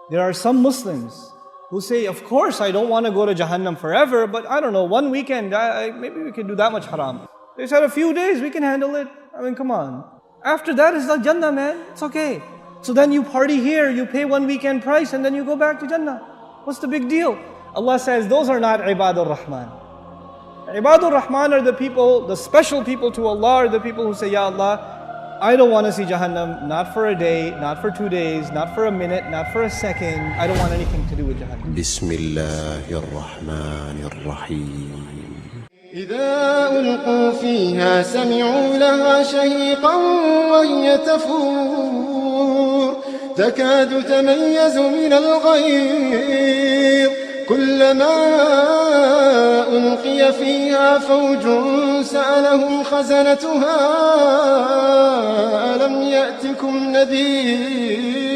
There are some Muslims who say, of course I don't want to go to Jahannam forever, but I don't know, one weekend, maybe we can do that much haram. They said a few days, we can handle it. I mean, come on. After that, it's like Jannah, man. It's okay. So then you party here, you pay one weekend price, and then you go back to Jannah. What's the big deal? Allah says, those are not Ibadur Rahman. Ibadur Rahman are the people, the special people to Allah are the people who say, Ya Allah, I don't want to see Jahannam, not for a day, not for 2 days, not for a minute, not for a second. I don't want anything to do with Jahannam. Bismillahirrahmanirrahim. إذا ألقوا فيها سمعوا لها شهيقا وهي تفور تكاد تميز من الغيظ كلما ألقي فيها فوج سألهم خزنتها ألم يأتكم نذير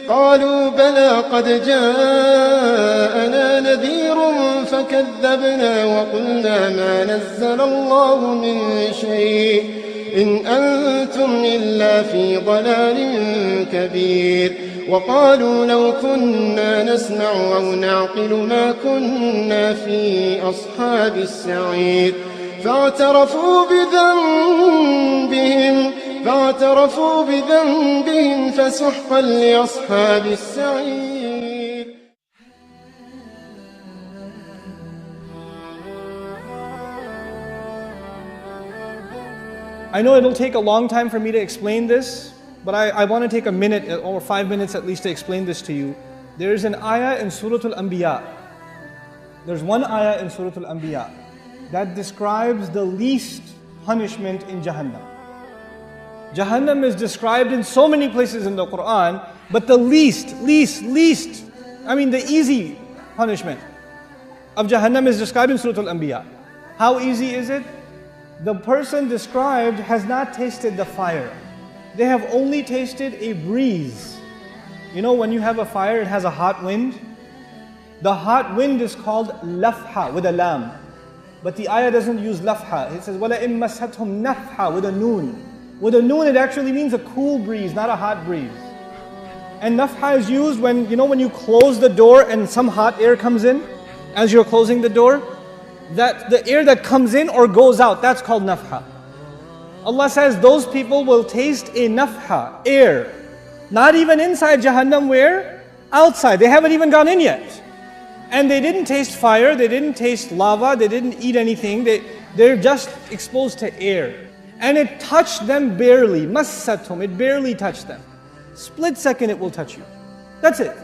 قالوا بلى قد جاءنا نذير فكذبنا وقلنا ما نزل الله من شيء إن أنتم إلا في ضلال كبير وقالوا لو كنا نسمع أو نعقل ما كنا في أصحاب السعير فاعترفوا بذنبهم فسحقا لأصحاب السعير. I know it'll take a long time for me to explain this, but I want to take a minute or 5 minutes at least to explain this to you. There is an ayah in Surah Al-Anbiya. There's one ayah in Surah Al-Anbiya that describes the least punishment in Jahannam. Jahannam is described in so many places in the Quran, but the least, I mean the easy punishment of Jahannam is described in Surah Al-Anbiya. How easy is it? The person described has not tasted the fire. They have only tasted a breeze. You know when you have a fire, it has a hot wind? The hot wind is called lafha with a lam. But the ayah doesn't use lafha. It says, وَلَئِن مَسَّتْهُمْ نَفْحَ with a noon. With a noon, it actually means a cool breeze, not a hot breeze. And nafha is used when, when you close the door and some hot air comes in as you're closing the door. That the air that comes in or goes out, that's called nafha. Allah says those people will taste a nafha, air. Not even inside Jahannam, where? Outside. They haven't even gone in yet. And they didn't taste fire, they didn't taste lava, they didn't eat anything. They're just exposed to air. And it touched them barely. Massathum, it barely touched them. Split second it will touch you. That's it.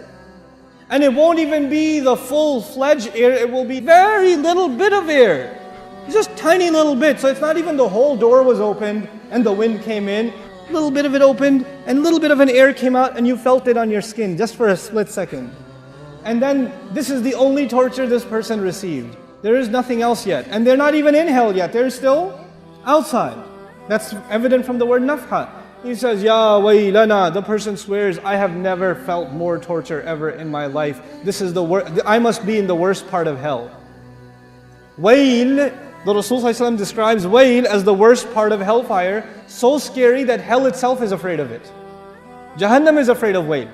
And it won't even be the full-fledged air, it will be very little bit of air. Just tiny little bit. So it's not even the whole door was opened and the wind came in. A little bit of it opened and a little bit of an air came out and you felt it on your skin just for a split second. And then this is the only torture this person received. There is nothing else yet. And they're not even in hell yet. They're still outside. That's evident from the word nafha. He says, Ya waylana, the person swears, I have never felt more torture ever in my life. This is the worst, I must be in the worst part of hell. Wayl, the Rasul ﷺ describes wayl as the worst part of hellfire, so scary that hell itself is afraid of it. Jahannam is afraid of wayl.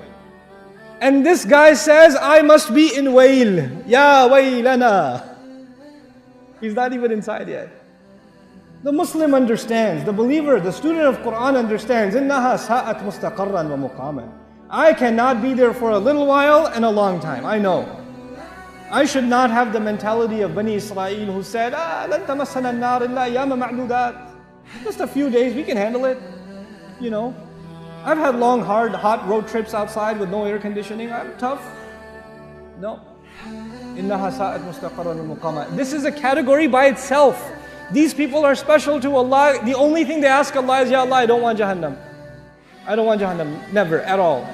And this guy says, I must be in wayl. Ya waylana. He's not even inside yet. The Muslim understands, the believer, the student of Quran understands, إِنَّهَا سَاءَتْ مُسْتَقَرًّا وَمُقَامًا. I cannot be there for a little while and a long time, I know. I should not have the mentality of Bani Israel who said, لَن تَمَسَّنَا النَّارِ إِلَّا أَيَّامًا مَعْدُودَاتٍ. Just a few days, we can handle it. I've had long, hard, hot road trips outside with no air conditioning. I'm tough. No. إِنَّهَا سَاءَتْ مُسْتَقَرًّا وَمُقَامًا. This is a category by itself. These people are special to Allah. The only thing they ask Allah is, Ya Allah, I don't want Jahannam. I don't want Jahannam. Never, at all.